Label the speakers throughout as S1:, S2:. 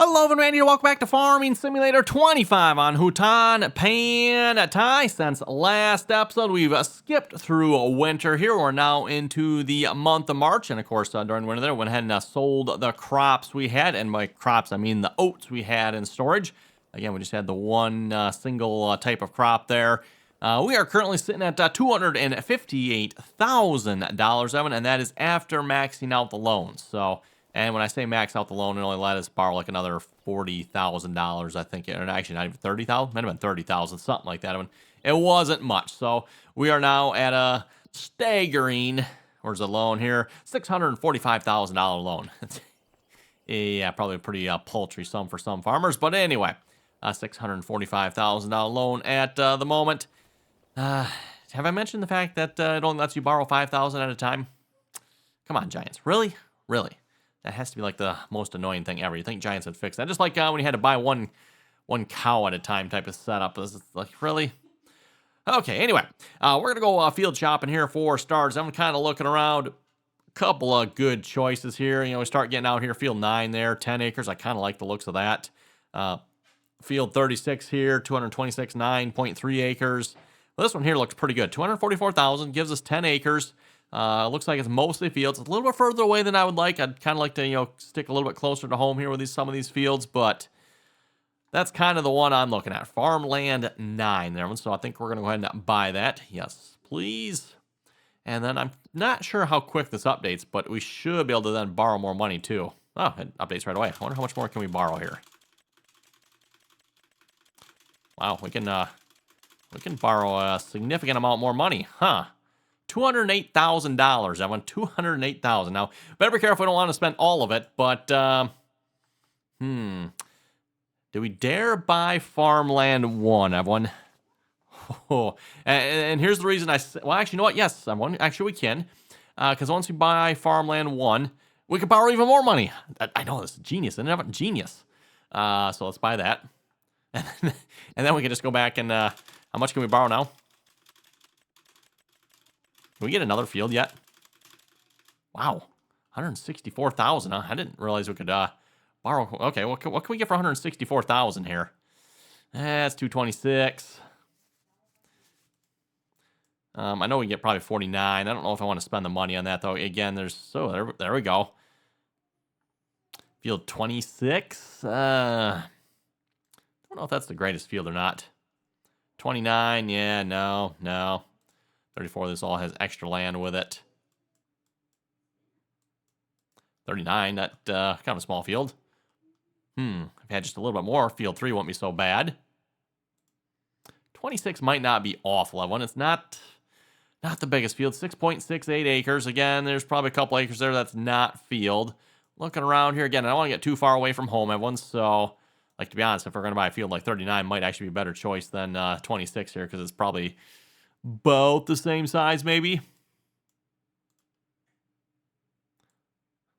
S1: Hello and Randy, welcome back to Farming Simulator 25 on Hutan Pantai. Since last episode, we've skipped through winter here. We're now into the month of March, and of course, during winter there, went ahead and sold the crops we had, and by crops, I mean the oats we had in storage. Again, we just had the one single type of crop there. We are currently sitting at $258,000, Evan, and that is after maxing out the loan. So... And when I say max out the loan, it only let us borrow like another $40,000, I think. Or actually, not even 30,000. Might have been 30,000, something like that. It wasn't much. So we are now at a staggering, where's the loan here? $645,000 loan. Yeah, probably a pretty paltry sum for some farmers. But anyway, $645,000 loan at the moment. Have I mentioned the fact that it only lets you borrow $5,000 at a time? Come on, Giants. Really? Really? That has to be like the most annoying thing ever. You think Giants would fix that? Just like when you had to buy one cow at a time type of setup. It's like, really? Okay, anyway. We're going to go field shopping here for starters. I'm kind of looking around. A couple of good choices here. You know, we start getting out here. Field 9 there, 10 acres. I kind of like the looks of that. Field 36 here, 226, 9.3 acres. Well, this one here looks pretty good. 244,000 gives us 10 acres. Looks like it's mostly fields. It's a little bit further away than I would like. I'd kind of like to, stick a little bit closer to home here with some of these fields, but that's kind of the one I'm looking at. Farmland 9 there. So I think we're going to go ahead and buy that. Yes, please. And then I'm not sure how quick this updates, but we should be able to then borrow more money too. Oh, it updates right away. I wonder how much more can we borrow here. Wow, we can borrow a significant amount more money, huh? $208,000. I want $208,000. Now, better be careful. We don't want to spend all of it, but, do we dare buy Farmland 1, everyone? Oh, and here's the reason well, actually, you know what? Yes, everyone. Actually, we can. Because once we buy Farmland 1, we can borrow even more money. I know, this is genius. Isn't it? Genius. So let's buy that. And then we can just go back and, how much can we borrow now? Can we get another field yet? Wow, 164,000. Huh? I didn't realize we could borrow. Okay, what can we get for 164,000 here? That's 226. I know we can get probably 49. I don't know if I want to spend the money on that though. Again, there we go. Field 26. I don't know if that's the greatest field or not. 29. Yeah, no. 34, this all has extra land with it. 39, that kind of a small field. If I had just a little bit more, field 3 won't be so bad. 26 might not be awful. It's not the biggest field. 6.68 acres. Again, there's probably a couple acres there that's not field. Looking around here, again, I don't want to get too far away from home, everyone, so... Like, to be honest, if we're going to buy a field like 39, might actually be a better choice than 26 here, because it's probably... both the same size, maybe.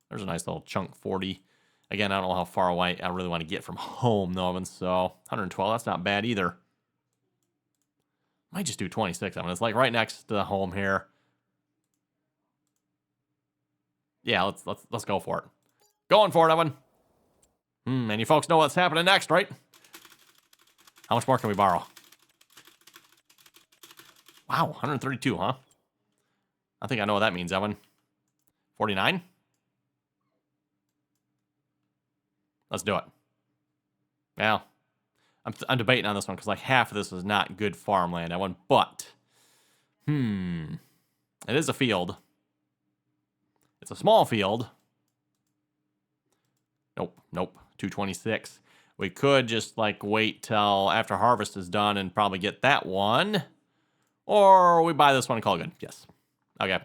S1: There's a nice little chunk 40. Again, I don't know how far away I really want to get from home, though, and so 112, that's not bad either. Might just do 26. It's like right next to home here. Yeah, let's go for it. Going for it, Evan. And you folks know what's happening next, right? How much more can we borrow? Wow, 132, huh? I think I know what that means, Evan. 49? Let's do it. Well, I'm debating on this one because like half of this is not good farmland, Evan, but it is a field. It's a small field. Nope. 226. We could just like wait till after harvest is done and probably get that one. Or we buy this one and call it good. Yes. Okay,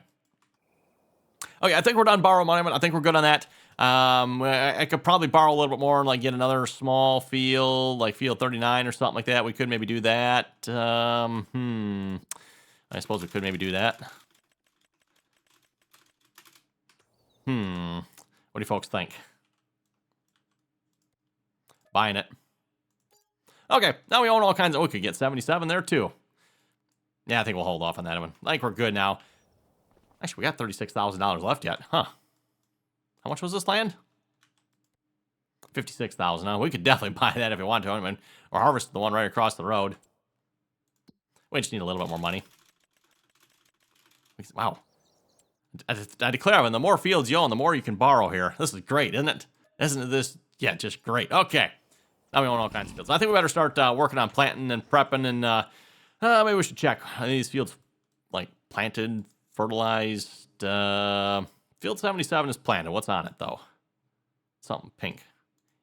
S1: I think we're done borrowing money. I think we're good on that. I could probably borrow a little bit more and like get another small field, like field 39 or something like that. We could maybe do that. I suppose we could maybe do that. What do you folks think? Buying it. Okay, now we own all kinds of... we could get 77 there too. Yeah, I think we'll hold off on that one. I think we're good now. Actually, we got $36,000 left yet, huh? How much was this land? 56,000. Now, we could definitely buy that if we want to. I mean, or harvest the one right across the road. We just need a little bit more money. Wow. I declare, when the more fields you own, the more you can borrow here. This is great, isn't it? Isn't this? Yeah, just great. Okay. Now we own all kinds of fields. I think we better start working on planting and prepping, and maybe we should check. Are these fields, like, planted, fertilized? Field 77 is planted. What's on it, though? Something pink.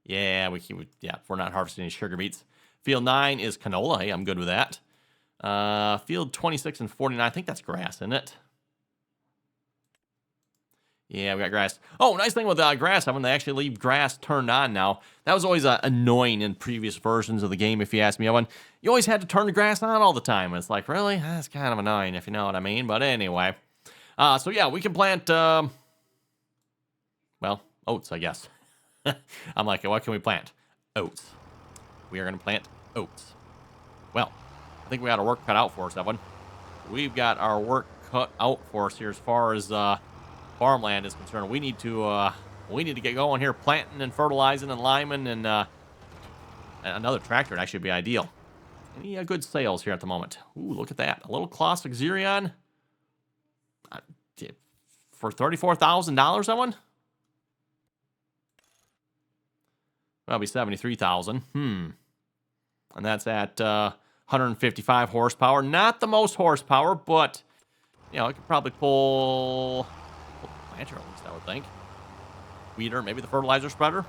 S1: Yeah, we're not harvesting any sugar beets. Field 9 is canola. Hey, I'm good with that. Field 26 and 49, I think that's grass, isn't it? Yeah, we got grass. Oh, nice thing with grass, when they actually leave grass turned on now. That was always annoying in previous versions of the game, if you ask me. You always had to turn the grass on all the time. It's like, really? That's kind of annoying, if you know what I mean. But anyway. So yeah, we can plant, well, oats, I guess. I'm like, what can we plant? Oats. We are going to plant oats. Well, I think we got our work cut out for us, Evan. We've got our work cut out for us here as far as farmland is concerned. We need to get going here, planting and fertilizing and liming, and another tractor would actually be ideal. Any good sales here at the moment? Ooh, look at that. A little classic Xerion for $34,000, that one? That'll be $73,000. And that's at 155 horsepower. Not the most horsepower, but you know, it could probably pull the planter at least, I would think. Weeder, maybe the fertilizer spreader.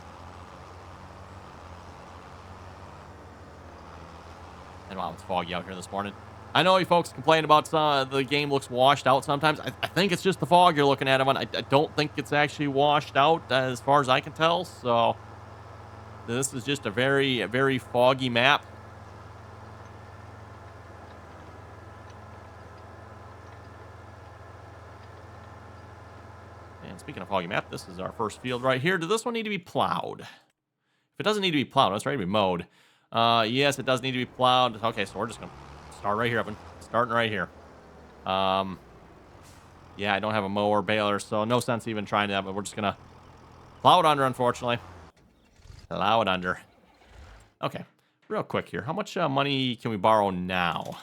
S1: And wow, it's foggy out here this morning. I know you folks complain about the game looks washed out sometimes. I think it's just the fog you're looking at, Evan. I don't think it's actually washed out as far as I can tell. So this is just a very, very foggy map. And speaking of foggy map, this is our first field right here. Does this one need to be plowed? If it doesn't need to be plowed, it's ready to be mowed. Yes, it does need to be plowed. Okay, so we're just going to start right here, Evan. Starting right here. Yeah, I don't have a mower baler, so no sense even trying that, but we're just going to plow it under, unfortunately. Allow it under. Okay, real quick here. How much money can we borrow now?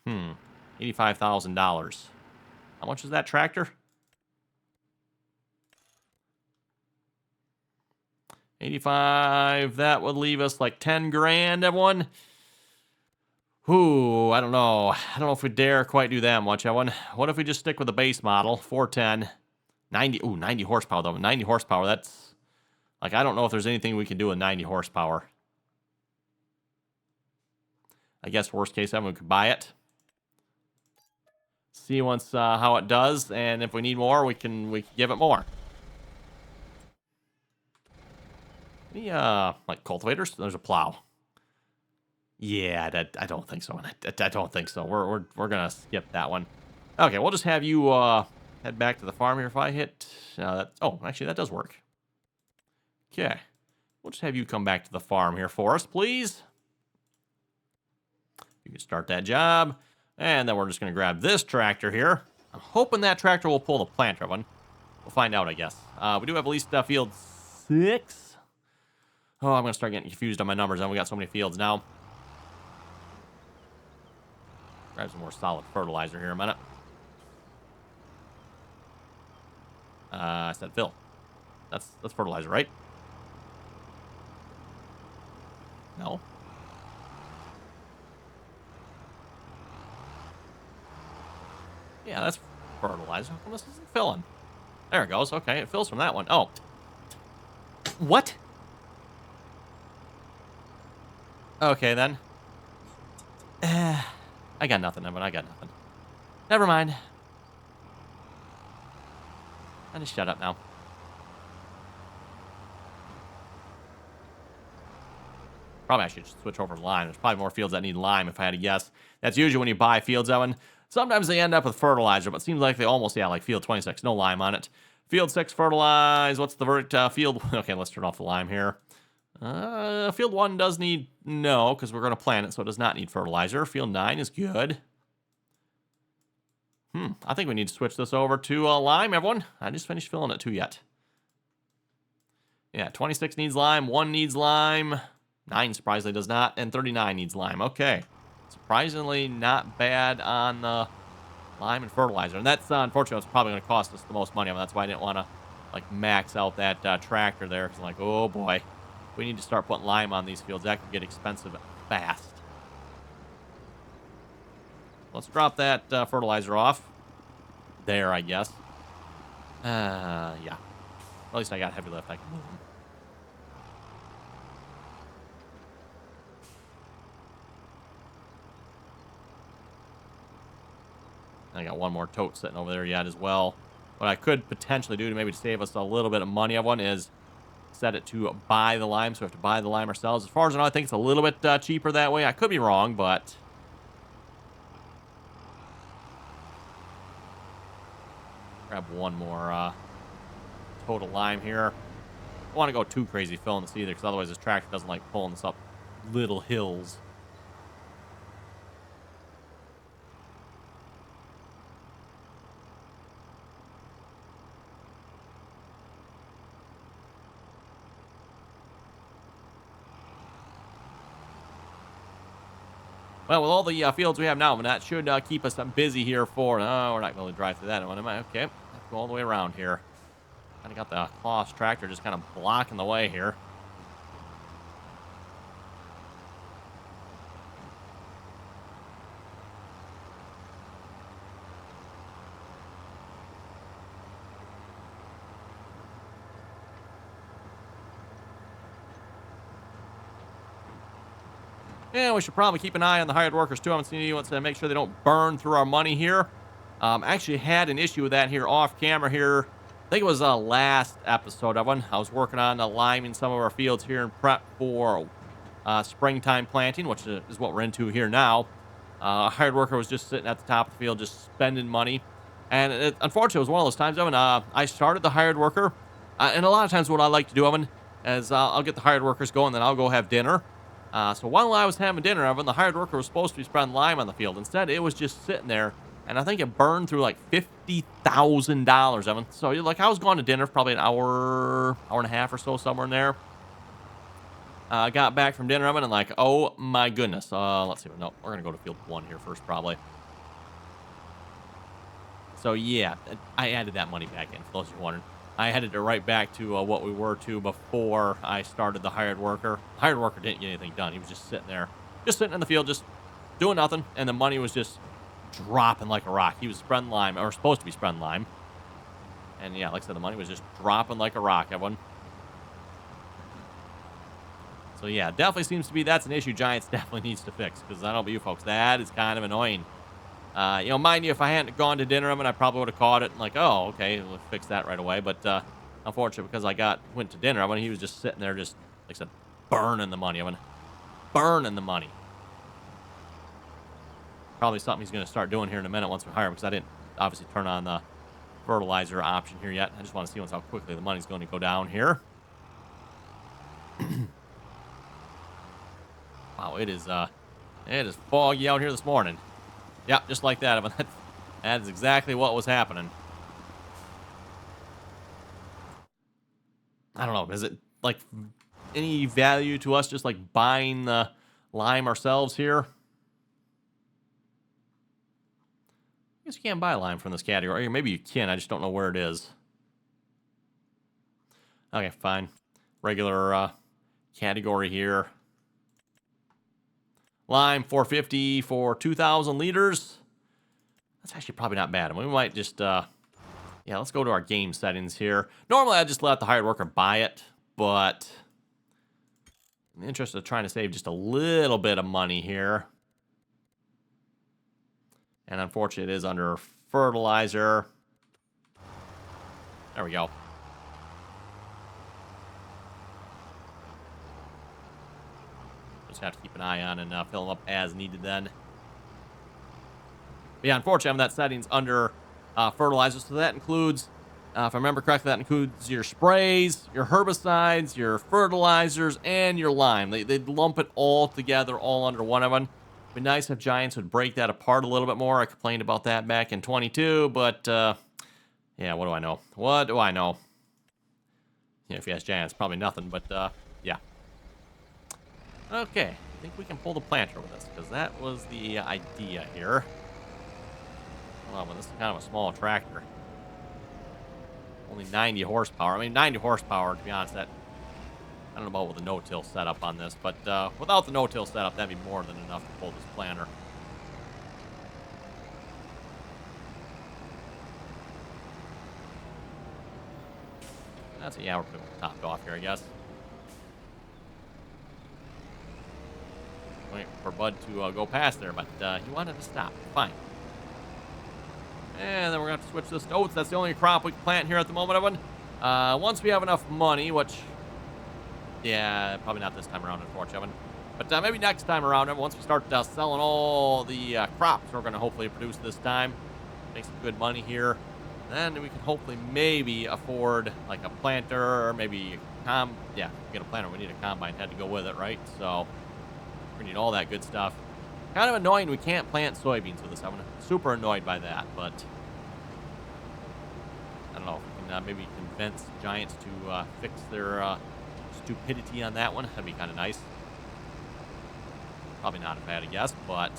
S1: $85,000. How much is that tractor? 85. That would leave us like 10 grand, everyone. Ooh, I don't know. I don't know if we dare quite do that much, everyone. What if we just stick with the base model, 410, 90. Ooh, 90 horsepower though. 90 horsepower. That's like, I don't know if there's anything we can do with 90 horsepower. I guess worst case, we could buy it. See once how it does, and if we need more, we can give it more. Any like cultivators? There's a plow. Yeah, I don't think so. I don't think so. We're gonna skip that one. Okay, we'll just have you head back to the farm here. If I hit, oh, actually that does work. Okay, we'll just have you come back to the farm here for us, please. You can start that job. And then we're just going to grab this tractor here. I'm hoping that tractor will pull the planter one. We'll find out, I guess. We do have at least field 6. Oh, I'm going to start getting confused on my numbers. And we got so many fields now. Grab some more solid fertilizer here a minute. I said fill. That's fertilizer, right? No. Yeah, that's fertilizer. How come this isn't filling? There it goes. Okay, it fills from that one. Oh. What? Okay, then. I got nothing, Evan. I got nothing. Never mind. I just shut up now. Probably I should switch over to lime. There's probably more fields that need lime if I had to guess. That's usually when you buy fields, Evan. Sometimes they end up with fertilizer, but it seems like they almost, yeah, like field 26, no lime on it. Field 6, fertilize. What's the verdict? Field, okay, let's turn off the lime here. Field 1 does need, no, because we're going to plant it, so it does not need fertilizer. Field 9 is good. I think we need to switch this over to lime, everyone. I just finished filling it too yet. Yeah, 26 needs lime, 1 needs lime, 9 surprisingly does not, and 39 needs lime. Okay. Surprisingly not bad on lime and fertilizer. And that's, unfortunately, what's probably going to cost us the most money. I mean, that's why I didn't want to, like, max out that tractor there. Because I'm like, oh, boy. We need to start putting lime on these fields. That could get expensive fast. Let's drop that fertilizer off. There, I guess. Yeah. At least I got heavy lift. I can move them. I got one more tote sitting over there yet as well. What I could potentially do to maybe save us a little bit of money of one is set it to buy the lime, so we have to buy the lime ourselves. As far as I know, I think it's a little bit cheaper that way. I could be wrong, but grab one more total lime here. I don't want to go too crazy filling this either, because otherwise this tractor doesn't like pulling this up little hills. Well, with all the fields we have now, and that should keep us busy here for... Oh, we're not going to drive through that one, am I? Okay, let's go all the way around here. Kind of got the Kloss tractor just kind of blocking the way here. And we should probably keep an eye on the hired workers, too. I'm seeing you want to make sure they don't burn through our money here. Actually had an issue with that here off camera here. I think it was the last episode of one. I was working on liming some of our fields here in prep for springtime planting, which is what we're into here now. A hired worker was just sitting at the top of the field just spending money. And unfortunately, it was one of those times, Evan, I started the hired worker. And a lot of times what I like to do, Evan, is I'll get the hired workers going, then I'll go have dinner. So while I was having dinner, Evan, the hired worker was supposed to be spreading lime on the field. Instead, it was just sitting there, and I think it burned through like $50,000, Evan. So like I was going to dinner for probably an hour and a half or so, somewhere in there. I got back from dinner, Evan, and like, oh my goodness. Let's see. No, we're gonna go to field 1 here first, probably. So yeah, I added that money back in. For those of you wondering, I headed it right back to what we were to before I started the hired worker. The hired worker didn't get anything done. He was just sitting there, just sitting in the field, just doing nothing. And the money was just dropping like a rock. He was spreading lime, or supposed to be spreading lime. And yeah, like I said, the money was just dropping like a rock, everyone. So yeah, definitely seems to be that's an issue Giants definitely needs to fix. Because I don't know about you folks, that is kind of annoying. Mind you, if I hadn't gone to dinner, I probably would have caught it and like, oh, okay, we'll fix that right away. But unfortunately, because I went to dinner, he was just sitting there, just like I said, burning the money. Burning the money. Probably something he's going to start doing here in a minute once we hire him, because I didn't obviously turn on the fertilizer option here yet. I just want to see how quickly the money's going to go down here. Wow, it is foggy out here this morning. Yeah, just like that. That is exactly what was happening. I don't know. Is it like any value to us just like buying the lime ourselves here? I guess you can't buy lime from this category. Or maybe you can. I just don't know where it is. Okay, fine. Regular category here. Lime, $4.50 for 2,000 liters. That's actually probably not bad. We might just, yeah, let's go to our game settings here. Normally, I just let the hired worker buy it, but in the interest of trying to save just a little bit of money here. And unfortunately, it is under fertilizer. There we go. Just have to keep an eye on and fill them up as needed then. But yeah, unfortunately, that setting's under fertilizer, so that includes, if I remember correctly, that includes your sprays, your herbicides, your fertilizers, and your lime. They lump it all together, all under one of them. It'd be nice if Giants would break that apart a little bit more. I complained about that back in 22, but yeah, what do I know? What do I know? You know, if you ask Giants, probably nothing, but, yeah. Okay, I think we can pull the planter with this, because that was the idea here. Well, but this is kind of a small tractor. Only 90 horsepower. I mean, 90 horsepower, to be honest, that... I don't know about with a no-till setup on this, but without the no-till setup, that'd be more than enough to pull this planter. That's a, yeah, we're pretty much topped off here, I guess. Wait for Bud to go past there, but he wanted to stop. Fine. And then we're going to have to switch this to oats. That's the only crop we can plant here at the moment, Evan. Once we have enough money, which... yeah, probably not this time around, unfortunately. But maybe next time around, once we start selling all the crops we're going to hopefully produce this time, make some good money here, then we can hopefully maybe afford like a planter or maybe yeah, get a planter. We need a combine head to go with it, right? So we need all that good stuff. Kind of annoying we can't plant soybeans with this. I'm super annoyed by that, but I don't know if we can maybe convince Giants to fix their stupidity on that one. That'd be kind of nice. Probably not if I had to guess, but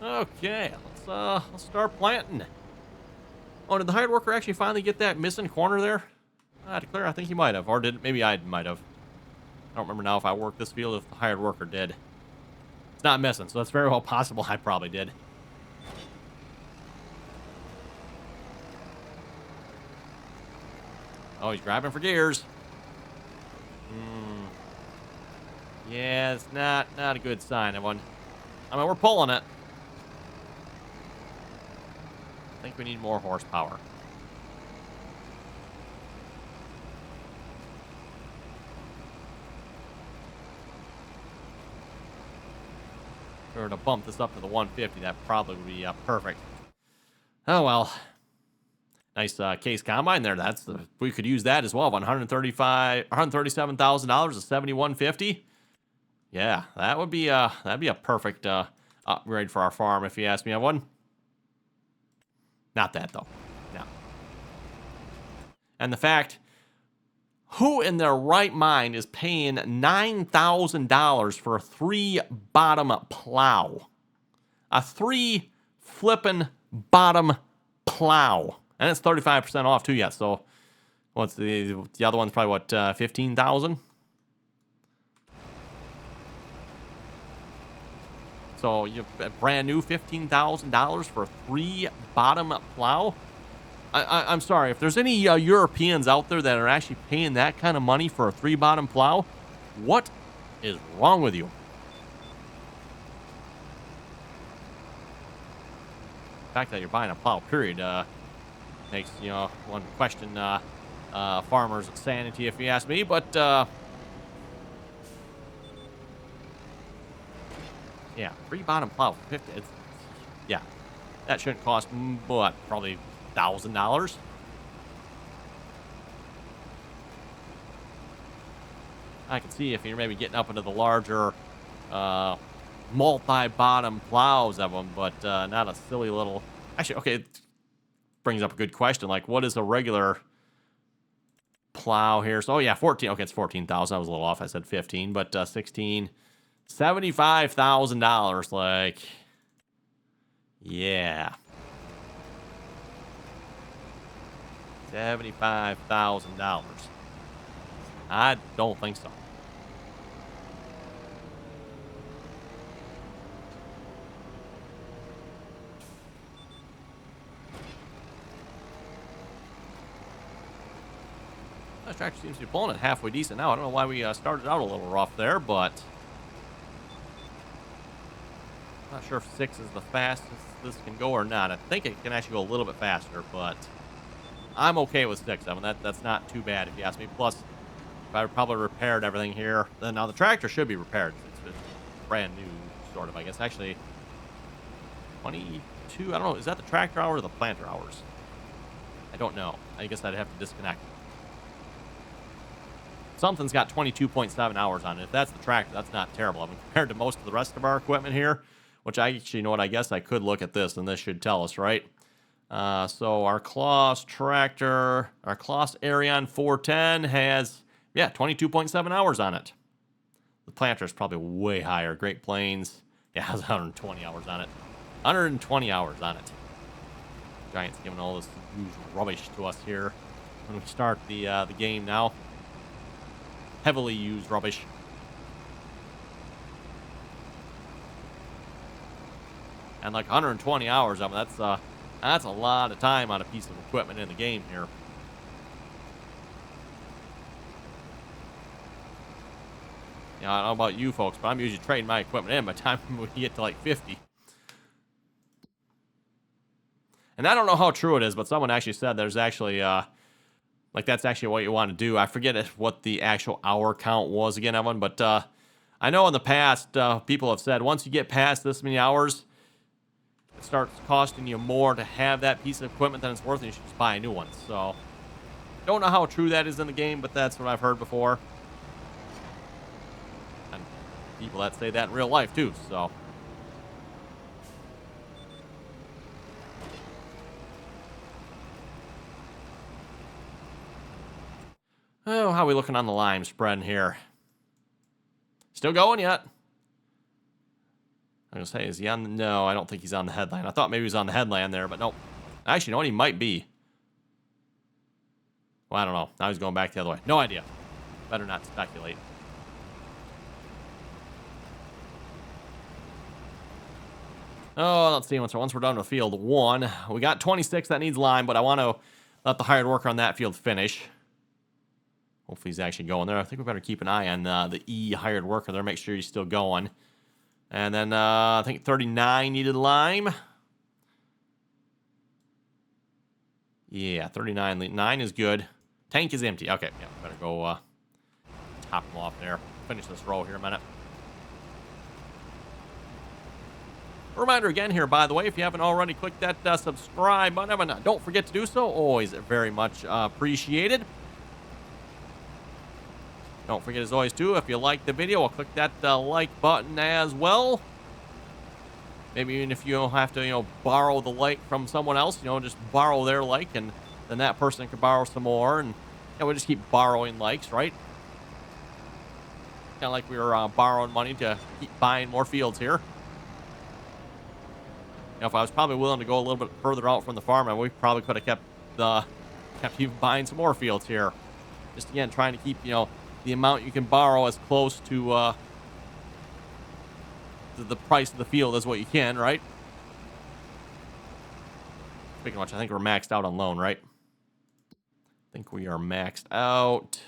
S1: okay, let's start planting. Oh, did the hired worker actually finally get that missing corner there? I declare, I think he might have, or did maybe I might have. I don't remember now if I worked this field, if the hired worker did. It's not missing, so it's very well possible I probably did. Oh, he's grabbing for gears. Yeah, it's not a good sign, everyone. I mean, we're pulling it. I think we need more horsepower. If we were to bump this up to the 150, that probably would be perfect. Oh, well. Nice case combine there. We could use that as well. $137,000 to 7150. Yeah, that'd be a perfect upgrade for our farm if you ask me. I wouldn't. Not that though. No. And the fact, who in their right mind is paying $9,000 for a 3-bottom plow? A 3 flippin' bottom plow. And it's 35% off too, yeah. So what's the other one's probably what, 15,000? So you brand new $15,000 for a 3-bottom plow? I'm sorry, if there's any Europeans out there that are actually paying that kind of money for a 3-bottom plow, what is wrong with you? The fact that you're buying a plow, period, makes, one question farmers' sanity, if you ask me, but, yeah, 3-bottom plow, 50, yeah, that shouldn't cost, what, probably $1,000? I can see if you're maybe getting up into the larger, multi-bottom plows of them, but, not a silly little, actually, okay, brings up a good question. Like, what is a regular plow here? So, oh, yeah, 14. Okay, it's 14,000. I was a little off. I said 15, but 16. $75,000. Like, yeah. $75,000. I don't think so. This tractor seems to be pulling it halfway decent now. I don't know why we started out a little rough there, but I'm not sure if 6 is the fastest this can go or not. I think it can actually go a little bit faster, but I'm okay with 6. I mean, that's not too bad if you ask me. Plus, if I probably repaired everything here, then now the tractor should be repaired. It's brand new, sort of, I guess. Actually, 22, I don't know. Is that the tractor hour or the planter hours? I don't know. I guess I'd have to disconnect. something's got 22.7 hours on it. If that's the tractor, that's not terrible. I mean, compared to most of the rest of our equipment here, which I actually, you know what, I guess I could look at this, and this should tell us, right? So our Kloss tractor, our Kloss Arion 410 has, yeah, 22.7 hours on it. The planter is probably way higher. Great Plains, yeah, has 120 hours on it. 120 hours on it. Giants giving all this used rubbish to us here when we start the game now. Heavily used rubbish. And like 120 hours of it, that's a lot of time on a piece of equipment in the game here. Yeah, I don't know about you folks, but I'm usually trading my equipment in by the time we get to like 50. And I don't know how true it is, but someone actually said there's actually, like that's actually what you want to do. I forget what the actual hour count was again, Evan, but I know in the past, people have said once you get past this many hours, it starts costing you more to have that piece of equipment than it's worth, and you should just buy a new one. So, don't know how true that is in the game, but that's what I've heard before. And people that say that in real life, too, so. Oh, how are we looking on the lime spread here? Still going yet? I'm going to say, is he on the... No, I don't think he's on the headland. I thought maybe he was on the headland there, but nope. Actually, you know what? He might be. Well, I don't know. Now he's going back the other way. No idea. Better not speculate. Oh, let's see. Once we're done with field 1, we got 26 that needs lime, but I want to let the hired worker on that field finish. Hopefully he's actually going there. I think we better keep an eye on the E hired worker there. Make sure he's still going. And then I think 39 needed lime. Yeah, 39. 9 is good. Tank is empty. Okay, yeah, better go top him off there. Finish this row here a minute. Reminder again here, by the way, if you haven't already, click that subscribe button. Don't forget to do so. Always very much appreciated. Don't forget, as always, too, if you like the video, click that like button as well. Maybe even if you don't have to, borrow the like from someone else, just borrow their like, and then that person can borrow some more, and we just keep borrowing likes, right? Kind of like we were borrowing money to keep buying more fields here. If I was probably willing to go a little bit further out from the farm, we probably could have kept even buying some more fields here. Just again, trying to keep, the amount you can borrow as close to the price of the field as what you can, right? Speaking of which, I think we're maxed out on loan, right? I think we are maxed out.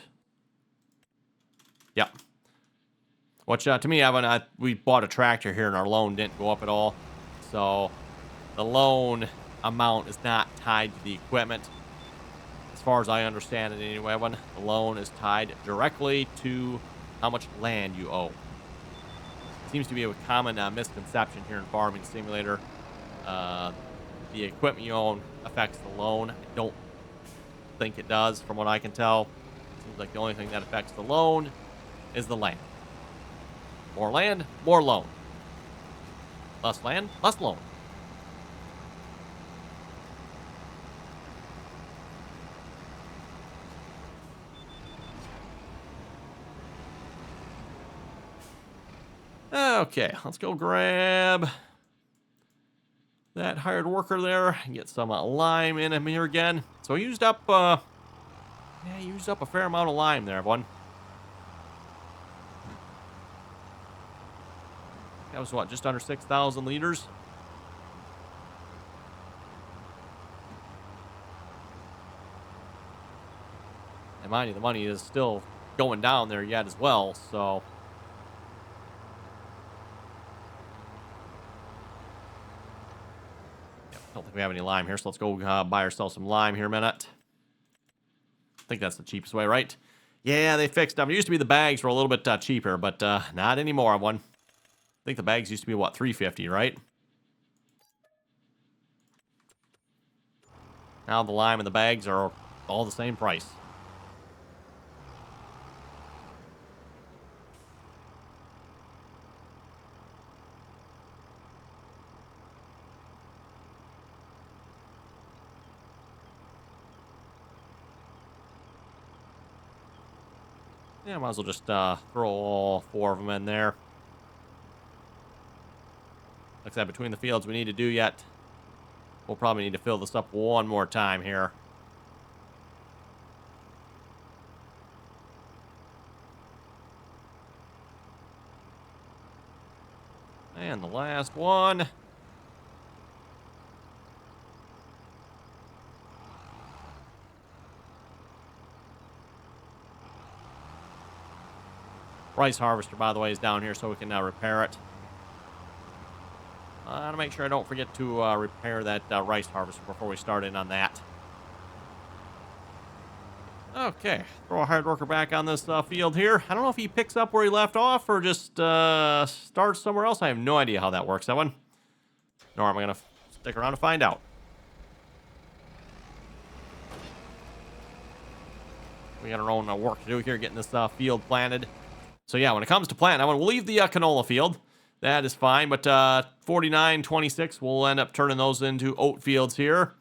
S1: Yep. Which, to me, Evan, we bought a tractor here and our loan didn't go up at all. So, the loan amount is not tied to the equipment. As far as I understand it anyway, Evan, the loan is tied directly to how much land you owe. Seems to be a common misconception here in Farming Simulator. The equipment you own affects the loan. I don't think it does, from what I can tell. Seems like the only thing that affects the loan is the land. More land, more loan. Less land, less loan. Okay, let's go grab that hired worker there and get some lime in him here again. So he used up, a fair amount of lime there, everyone. That was what, just under 6,000 liters? And mind you, the money is still going down there yet as well, so... I don't think we have any lime here, so let's go buy ourselves some lime here a minute. I think that's the cheapest way, right? Yeah, they fixed them. It used to be the bags were a little bit cheaper, but not anymore, I think the bags used to be, what, $3.50, right? Now the lime and the bags are all the same price. Yeah, might as well just throw all 4 of them in there. Like I said, between the fields we need to do yet, we'll probably need to fill this up one more time here. And the last one. Rice harvester, by the way, is down here so we can repair it. I want to make sure I don't forget to repair that rice harvester before we start in on that. Okay, throw a hard worker back on this field here. I don't know if he picks up where he left off or just starts somewhere else. I have no idea how that works, that one. Nor am I going to stick around to find out. We got our own work to do here, getting this field planted. So yeah, when it comes to planting, we'll leave the canola field. That is fine, but 49, 26, we'll end up turning those into oat fields here.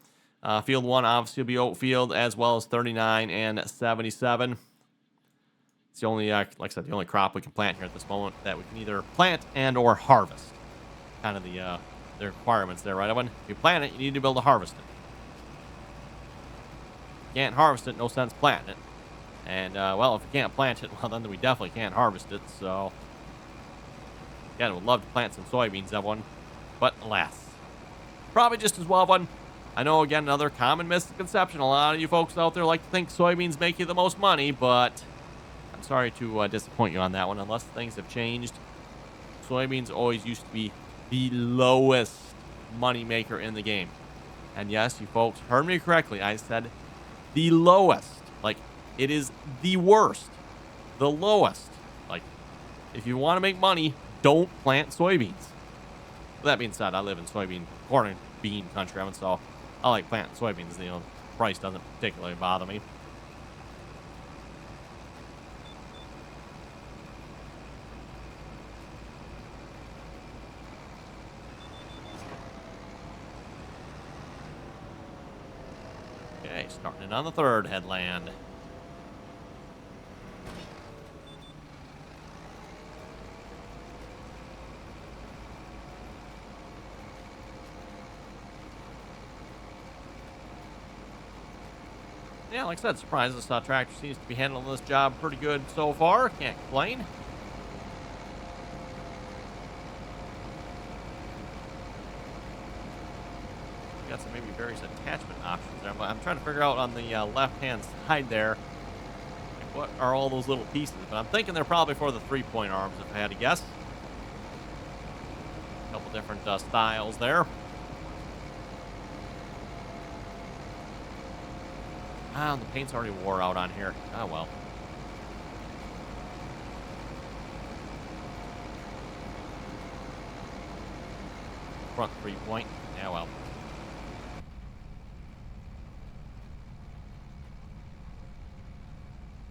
S1: Field 1 obviously will be oat field, as well as 39 and 77. It's the only, like I said, the only crop we can plant here at this moment that we can either plant and or harvest. Kind of the requirements there, right, Evan? If you plant it, you need to be able to harvest it. If you can't harvest it, no sense planting it. And, well, if you can't plant it, well, then we definitely can't harvest it, so... Again, would love to plant some soybeans, Evan, but alas. Probably just as well, Evan. I know, again, another common misconception. A lot of you folks out there like to think soybeans make you the most money, but I'm sorry to disappoint you on that one. Unless things have changed, soybeans always used to be the lowest money maker in the game. And yes, you folks heard me correctly. I said the lowest. Like, it is the worst. The lowest. Like, if you want to make money, don't plant soybeans. With that being said, I live in corn and bean country, so I like planting soybeans. You know, the price doesn't particularly bother me. Okay, starting in on the 3rd headland. Yeah, like I said, surprised this tractor seems to be handling this job pretty good so far. Can't complain. Got some maybe various attachment options there, but I'm trying to figure out on the left-hand side there, like, what are all those little pieces? But I'm thinking they're probably for the 3-point arms, if I had to guess. A couple different styles there. Ah, the paint's already wore out on here. Oh, well. Front 3-point. Yeah, well.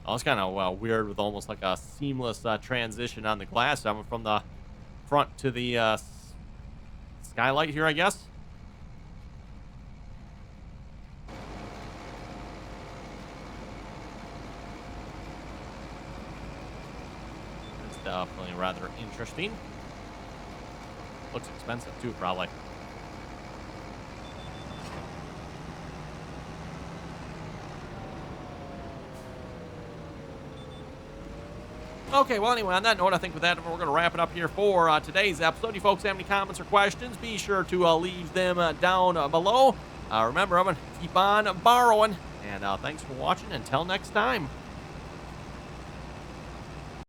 S1: Oh, it's kind of weird with almost like a seamless transition on the glass. I'm from the front to the skylight here, I guess. Definitely rather interesting. Looks expensive too, probably. Okay, well, anyway, on that note, I think with that, we're going to wrap it up here for today's episode. You folks have any comments or questions, be sure to leave them down below. Remember, I'm going to keep on borrowing. And thanks for watching. Until next time.